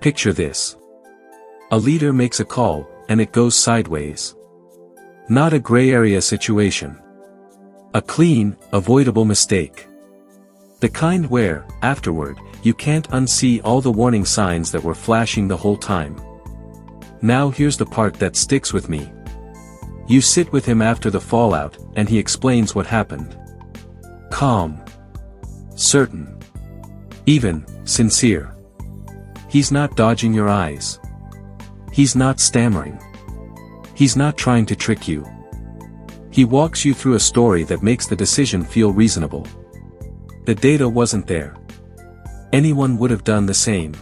Picture this. A leader makes a call, and it goes sideways. Not a gray area situation. A clean, avoidable mistake. The kind where, afterward, you can't unsee all the warning signs that were flashing the whole time. Now here's the part that sticks with me. You sit with him after the fallout, and he explains what happened. Calm. Certain. Even, sincere. He's not dodging your eyes. He's not stammering. He's not trying to trick you. He walks you through a story that makes the decision feel reasonable. The data wasn't there. Anyone would have done the same.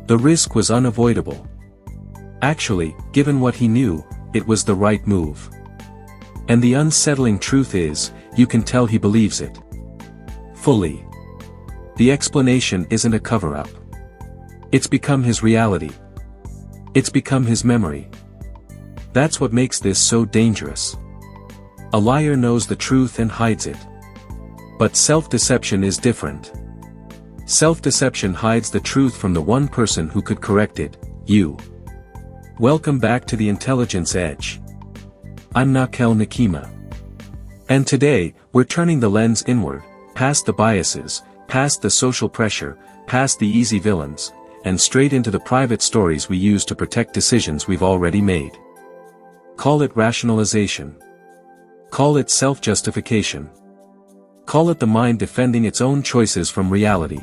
The risk was unavoidable. Actually, given what he knew, it was the right move. And the unsettling truth is, you can tell he believes it. Fully. The explanation isn't a cover-up. It's become his reality. It's become his memory. That's what makes this so dangerous. A liar knows the truth and hides it. But self-deception is different. Self-deception hides the truth from the one person who could correct it, you. Welcome back to the Intelligence Edge. I'm Nakel Nikima. And today, we're turning the lens inward, past the biases, past the social pressure, past the easy villains, and straight into the private stories we use to protect decisions we've already made. Call it rationalization. Call it self-justification. Call it the mind defending its own choices from reality.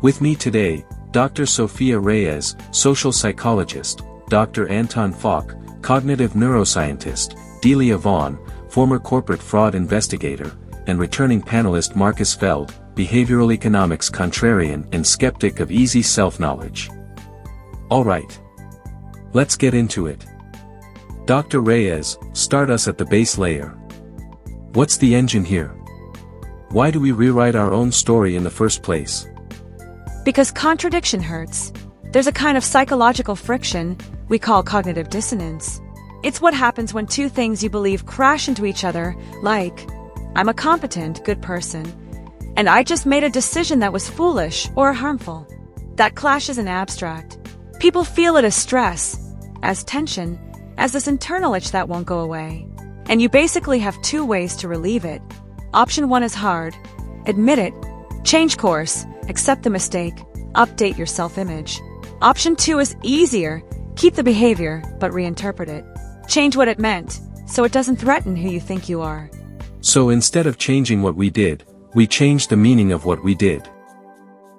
With me today, Dr. Sophia Reyes, social psychologist, Dr. Anton Falk, cognitive neuroscientist, Delia Vaughn, former corporate fraud investigator, and returning panelist Marcus Feld, behavioral economics contrarian and skeptic of easy self-knowledge. Alright. Let's get into it. Dr. Reyes, start us at the base layer. What's the engine here? Why do we rewrite our own story in the first place? Because contradiction hurts. There's a kind of psychological friction we call cognitive dissonance. It's what happens when two things you believe crash into each other, like, I'm a competent, good person, and I just made a decision that was foolish or harmful. That clash isn't abstract. People feel it as stress, as tension, as this internal itch that won't go away. And you basically have two ways to relieve it. Option 1 is hard. Admit it. Change course. Accept the mistake. Update your self-image. Option 2 is easier. Keep the behavior, but reinterpret it. Change what it meant, so it doesn't threaten who you think you are. So instead of changing what we did, we changed the meaning of what we did.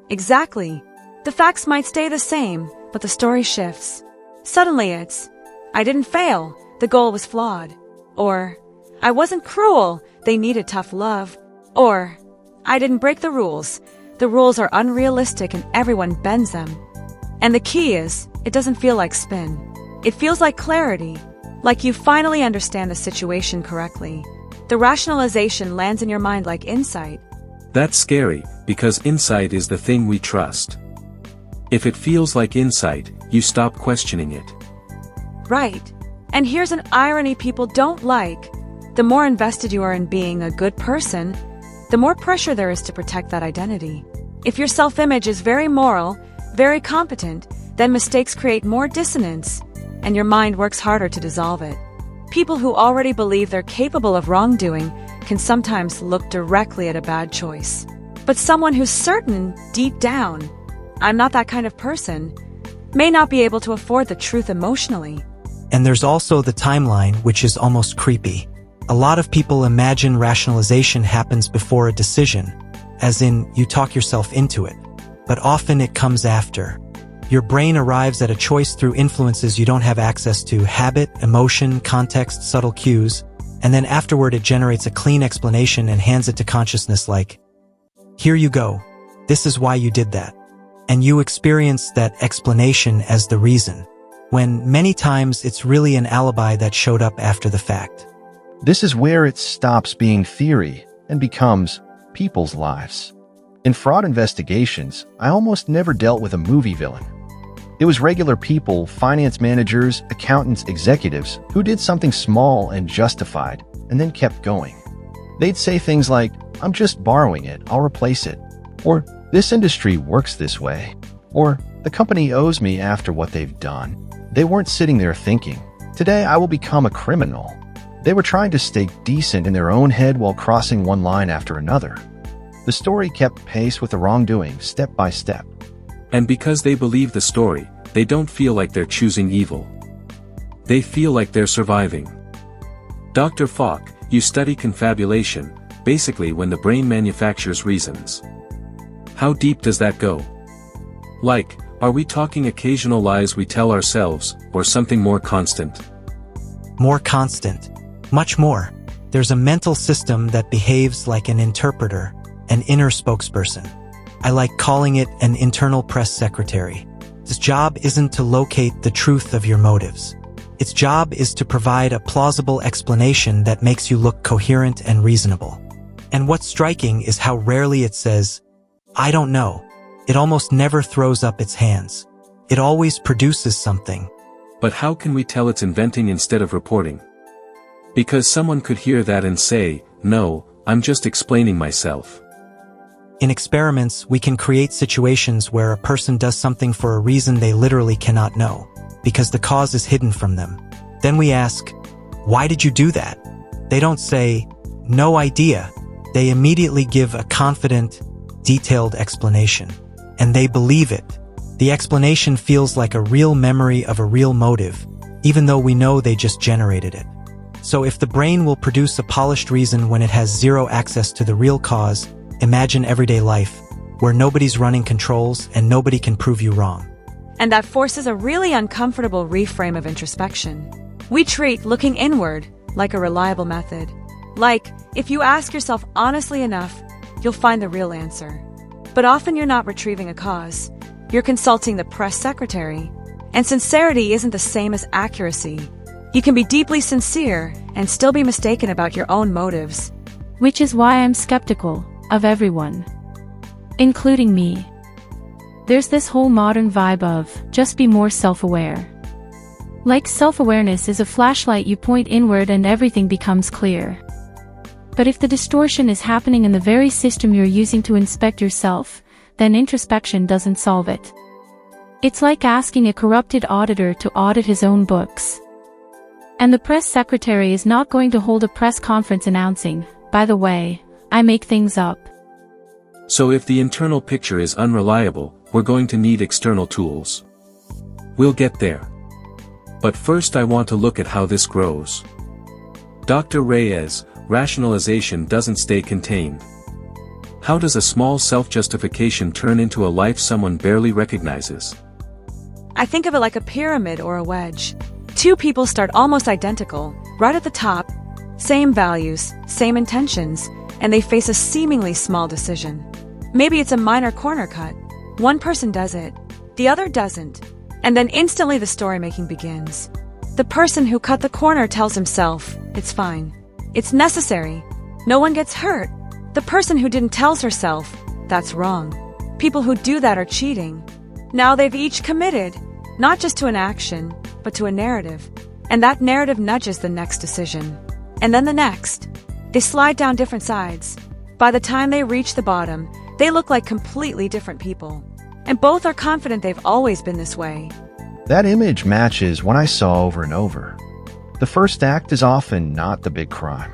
Exactly. The facts might stay the same, but the story shifts. Suddenly it's, I didn't fail, the goal was flawed. Or, I wasn't cruel, they needed tough love. Or, I didn't break the rules are unrealistic and everyone bends them. And the key is, it doesn't feel like spin. It feels like clarity, like you finally understand the situation correctly. The rationalization lands in your mind like insight. That's scary, because insight is the thing we trust. If it feels like insight, you stop questioning it. Right. And here's an irony people don't like. The more invested you are in being a good person, the more pressure there is to protect that identity. If your self-image is very moral, very competent, then mistakes create more dissonance, and your mind works harder to dissolve it. People who already believe they're capable of wrongdoing can sometimes look directly at a bad choice. But someone who's certain, deep down, I'm not that kind of person, may not be able to afford the truth emotionally. And there's also the timeline, which is almost creepy. A lot of people imagine rationalization happens before a decision, as in, you talk yourself into it. But often it comes after. Your brain arrives at a choice through influences you don't have access to: habit, emotion, context, subtle cues, and then afterward it generates a clean explanation and hands it to consciousness like, here you go. This is why you did that. And you experience that explanation as the reason, when many times it's really an alibi that showed up after the fact. This is where it stops being theory and becomes people's lives. In fraud investigations, I almost never dealt with a movie villain. It was regular people, finance managers, accountants, executives, who did something small and justified, and then kept going. They'd say things like, I'm just borrowing it, I'll replace it. Or, this industry works this way. Or, The company owes me after what they've done. They weren't sitting there thinking, today I will become a criminal. They were trying to stay decent in their own head while crossing one line after another. The story kept pace with the wrongdoing step by step. And because they believe the story, they don't feel like they're choosing evil. They feel like they're surviving. Dr. Falk, you study confabulation, basically when the brain manufactures reasons. How deep does that go? Like, are we talking occasional lies we tell ourselves, or something more constant? More constant. Much more. There's a mental system that behaves like an interpreter, an inner spokesperson. I like calling it an internal press secretary. Its job isn't to locate the truth of your motives. Its job is to provide a plausible explanation that makes you look coherent and reasonable. And what's striking is how rarely it says, I don't know. It almost never throws up its hands. It always produces something. But how can we tell it's inventing instead of reporting? Because someone could hear that and say, no, I'm just explaining myself. In experiments, we can create situations where a person does something for a reason they literally cannot know, because the cause is hidden from them. Then we ask, why did you do that? They don't say, no idea. They immediately give a confident, detailed explanation. And they believe it. The explanation feels like a real memory of a real motive, even though we know they just generated it. So if the brain will produce a polished reason when it has zero access to the real cause, imagine everyday life, where nobody's running controls and nobody can prove you wrong. And that forces a really uncomfortable reframe of introspection. We treat looking inward like a reliable method. Like, if you ask yourself honestly enough, you'll find the real answer. But often you're not retrieving a cause. You're consulting the press secretary. And sincerity isn't the same as accuracy. You can be deeply sincere and still be mistaken about your own motives. Which is why I'm skeptical of everyone, including me. There's this whole modern vibe of, just be more self-aware. Like self-awareness is a flashlight you point inward and everything becomes clear. But if the distortion is happening in the very system you're using to inspect yourself, then introspection doesn't solve it. It's like asking a corrupted auditor to audit his own books. And the press secretary is not going to hold a press conference announcing, by the way, I make things up. So if the internal picture is unreliable, we're going to need external tools. We'll get there. But first I want to look at how this grows. Dr. Reyes, rationalization doesn't stay contained. How does a small self-justification turn into a life someone barely recognizes? I think of it like a pyramid or a wedge. Two people start almost identical, right at the top, same values, same intentions, and they face a seemingly small decision. Maybe it's a minor corner cut. One person does it, the other doesn't. And then instantly the story-making begins. The person who cut the corner tells himself, it's fine. It's necessary. No one gets hurt. The person who didn't tells herself, that's wrong. People who do that are cheating. Now they've each committed, not just to an action, but to a narrative. And that narrative nudges the next decision. And then the next. They slide down different sides. By the time they reach the bottom, they look like completely different people. And both are confident they've always been this way. That image matches what I saw over and over. The first act is often not the big crime.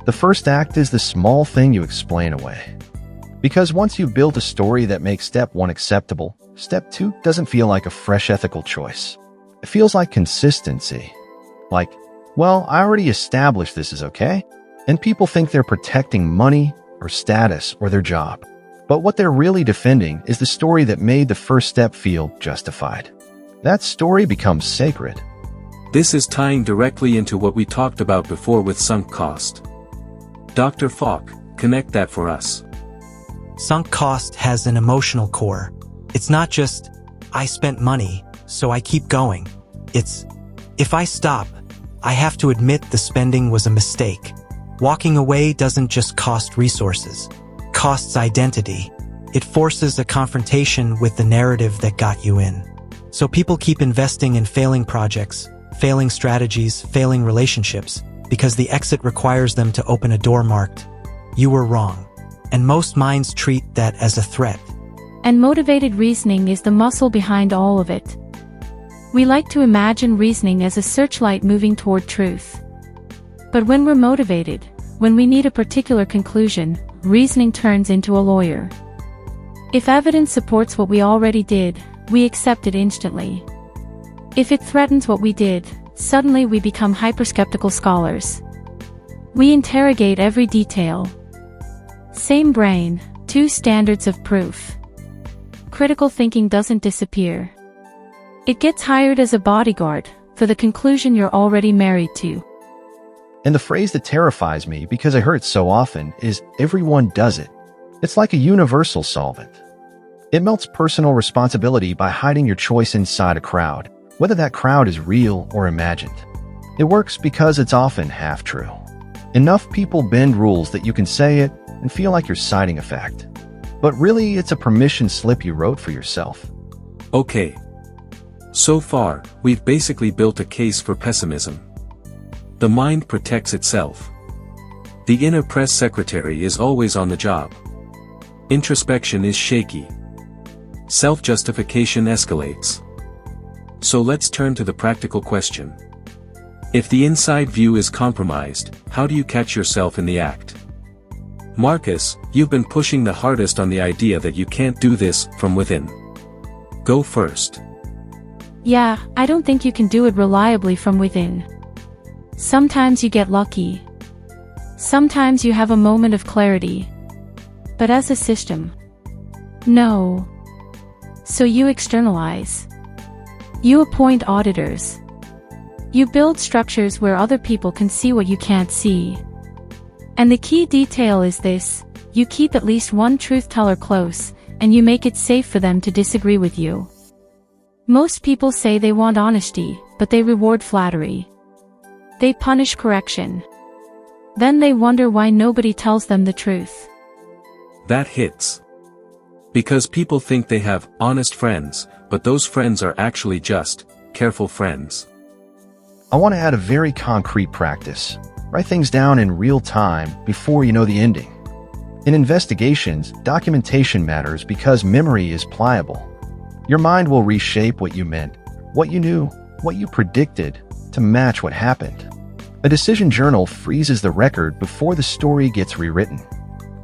The first act is the small thing you explain away. Because once you've built a story that makes step 1 acceptable, step 2 doesn't feel like a fresh ethical choice. It feels like consistency. Like, well, I already established this is okay, and people think they're protecting money or status or their job. But what they're really defending is the story that made the first step feel justified. That story becomes sacred. This is tying directly into what we talked about before with sunk cost. Dr. Falk, connect that for us. Sunk cost has an emotional core. It's not just, I spent money, so I keep going. It's, if I stop, I have to admit the spending was a mistake. Walking away doesn't just cost resources. It costs identity. It forces a confrontation with the narrative that got you in. So people keep investing in failing projects, failing strategies, failing relationships, because the exit requires them to open a door marked, "You were wrong." And most minds treat that as a threat. And motivated reasoning is the muscle behind all of it. We like to imagine reasoning as a searchlight moving toward truth. But when we're motivated, when we need a particular conclusion, reasoning turns into a lawyer. If evidence supports what we already did, we accept it instantly. If it threatens what we did, suddenly we become hyperskeptical scholars. We interrogate every detail. Same brain, two standards of proof. Critical thinking doesn't disappear. It gets hired as a bodyguard for the conclusion you're already married to. And the phrase that terrifies me because I hear it so often is everyone does it. It's like a universal solvent. It melts personal responsibility by hiding your choice inside a crowd, whether that crowd is real or imagined. It works because it's often half true. Enough people bend rules that you can say it and feel like you're citing a fact. But really, it's a permission slip you wrote for yourself. Okay. So far, we've basically built a case for pessimism. The mind protects itself. The inner press secretary is always on the job. Introspection is shaky. Self-justification escalates. So let's turn to the practical question. If the inside view is compromised, how do you catch yourself in the act? Marcus, you've been pushing the hardest on the idea that you can't do this from within. Go first. Yeah, I don't think you can do it reliably from within. Sometimes you get lucky. Sometimes you have a moment of clarity. But as a system, no. So you externalize. You appoint auditors. You build structures where other people can see what you can't see. And the key detail is this: you keep at least one truth-teller close, and you make it safe for them to disagree with you. Most people say they want honesty, but they reward flattery. They punish correction. Then they wonder why nobody tells them the truth. That hits. Because people think they have honest friends, but those friends are actually just careful friends. I want to add a very concrete practice. Write things down in real time before you know the ending. In investigations, documentation matters because memory is pliable. Your mind will reshape what you meant, what you knew, what you predicted, to match what happened. A decision journal freezes the record before the story gets rewritten.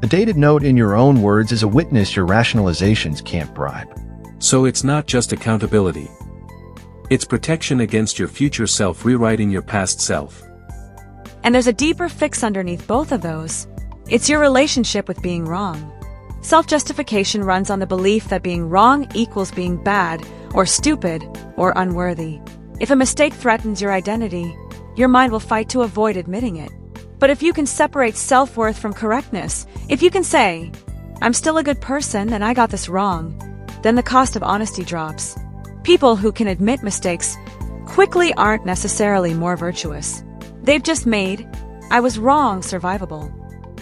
A dated note in your own words is a witness your rationalizations can't bribe. So it's not just accountability. It's protection against your future self rewriting your past self. And there's a deeper fix underneath both of those. It's your relationship with being wrong. Self-justification runs on the belief that being wrong equals being bad, or stupid, or unworthy. If a mistake threatens your identity, your mind will fight to avoid admitting it. But if you can separate self-worth from correctness, if you can say, "I'm still a good person and I got this wrong," then the cost of honesty drops. People who can admit mistakes quickly aren't necessarily more virtuous. They've just made "I was wrong" survivable.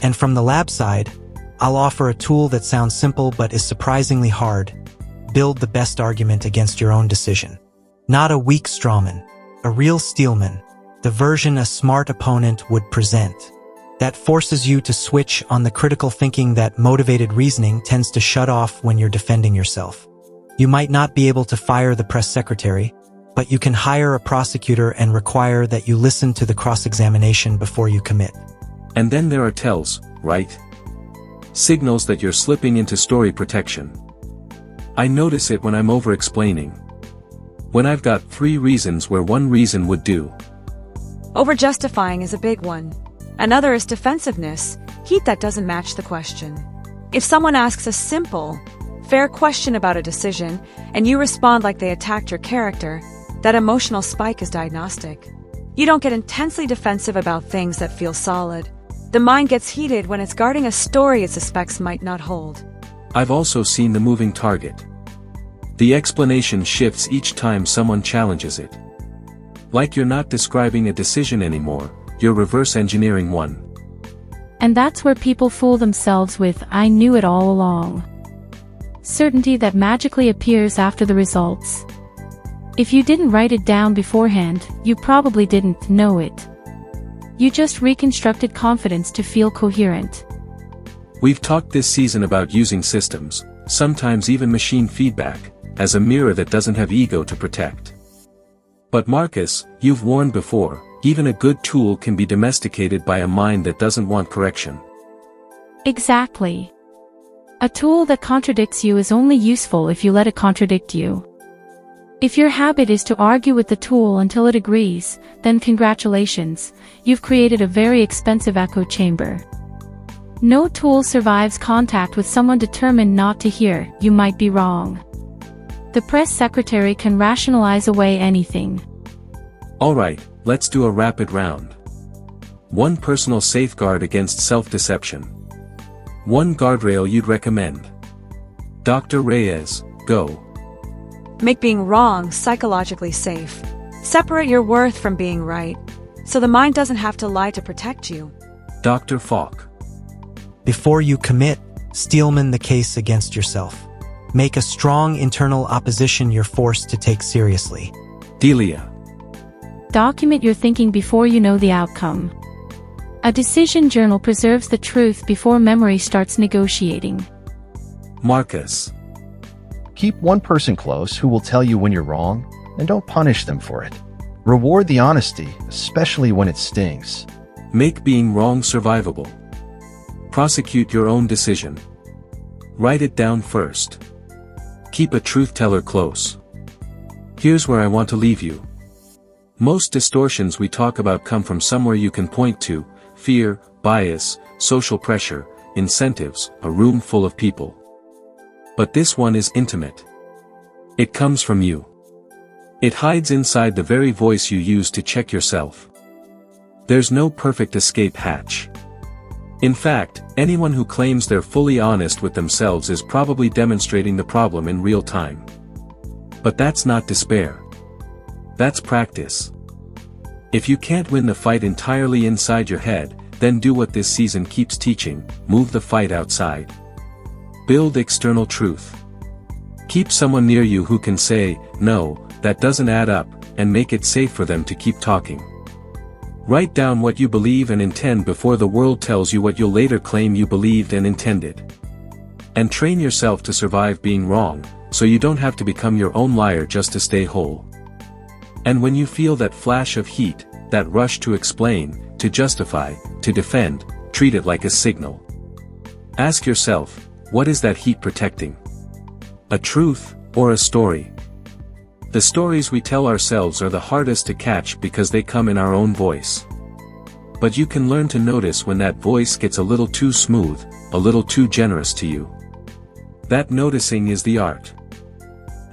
And from the lab side, I'll offer a tool that sounds simple but is surprisingly hard. Build the best argument against your own decision. Not a weak strawman, a real steelman, the version a smart opponent would present. That forces you to switch on the critical thinking that motivated reasoning tends to shut off when you're defending yourself. You might not be able to fire the press secretary, but you can hire a prosecutor and require that you listen to the cross-examination before you commit. And then there are tells, right? Signals that you're slipping into story protection. I notice it when I'm over-explaining. When I've got 3 reasons where one reason would do. Over-justifying is a big one. Another is defensiveness, heat that doesn't match the question. If someone asks a simple, fair question about a decision, and you respond like they attacked your character, that emotional spike is diagnostic. You don't get intensely defensive about things that feel solid. The mind gets heated when it's guarding a story it suspects might not hold. I've also seen the moving target. The explanation shifts each time someone challenges it. Like you're not describing a decision anymore, you're reverse engineering one. And that's where people fool themselves with "I knew it all along." Certainty that magically appears after the results. If you didn't write it down beforehand, you probably didn't know it. You just reconstructed confidence to feel coherent. We've talked this season about using systems, sometimes even machine feedback, as a mirror that doesn't have ego to protect. But Marcus, you've warned before, even a good tool can be domesticated by a mind that doesn't want correction. Exactly. A tool that contradicts you is only useful if you let it contradict you. If your habit is to argue with the tool until it agrees, then congratulations, you've created a very expensive echo chamber. No tool survives contact with someone determined not to hear, "You might be wrong." The press secretary can rationalize away anything. Alright, let's do a rapid round. 1 personal safeguard against self-deception. 1 guardrail you'd recommend. Dr. Reyes, go. Make being wrong psychologically safe. Separate your worth from being right, so the mind doesn't have to lie to protect you. Dr. Falk. Before you commit, steelman the case against yourself. Make a strong internal opposition you're forced to take seriously. Delia. Document your thinking before you know the outcome. A decision journal preserves the truth before memory starts negotiating. Marcus. Keep one person close who will tell you when you're wrong, and don't punish them for it. Reward the honesty, especially when it stings. Make being wrong survivable. Prosecute your own decision. Write it down first. Keep a truth teller close. Here's where I want to leave you. Most distortions we talk about come from somewhere you can point to: fear, bias, social pressure, incentives, a room full of people. But this one is intimate. It comes from you. It hides inside the very voice you use to check yourself. There's no perfect escape hatch. In fact, anyone who claims they're fully honest with themselves is probably demonstrating the problem in real time. But that's not despair. That's practice. If you can't win the fight entirely inside your head, then do what this season keeps teaching: move the fight outside. Build external truth. Keep someone near you who can say, "No, that doesn't add up," and make it safe for them to keep talking. Write down what you believe and intend before the world tells you what you'll later claim you believed and intended. And train yourself to survive being wrong, so you don't have to become your own liar just to stay whole. And when you feel that flash of heat, that rush to explain, to justify, to defend, treat it like a signal. Ask yourself, what is that heat protecting? A truth, or a story? The stories we tell ourselves are the hardest to catch because they come in our own voice. But you can learn to notice when that voice gets a little too smooth, a little too generous to you. That noticing is the art.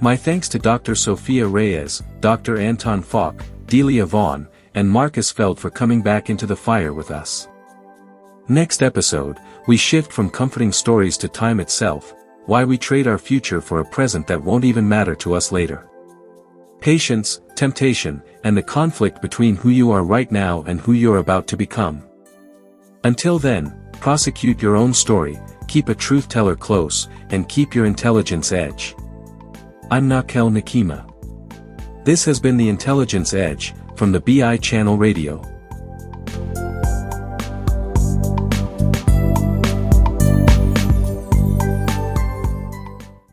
My thanks to Dr. Sophia Reyes, Dr. Anton Falk, Delia Vaughn, and Marcus Feld for coming back into the fire with us. Next episode, we shift from comforting stories to time itself, why we trade our future for a present that won't even matter to us later. Patience, temptation, and the conflict between who you are right now and who you're about to become. Until then, prosecute your own story, keep a truth teller close, and keep your intelligence edge. I'm Nakel Nakima. This has been the Intelligence Edge, from the B.I. Channel Radio.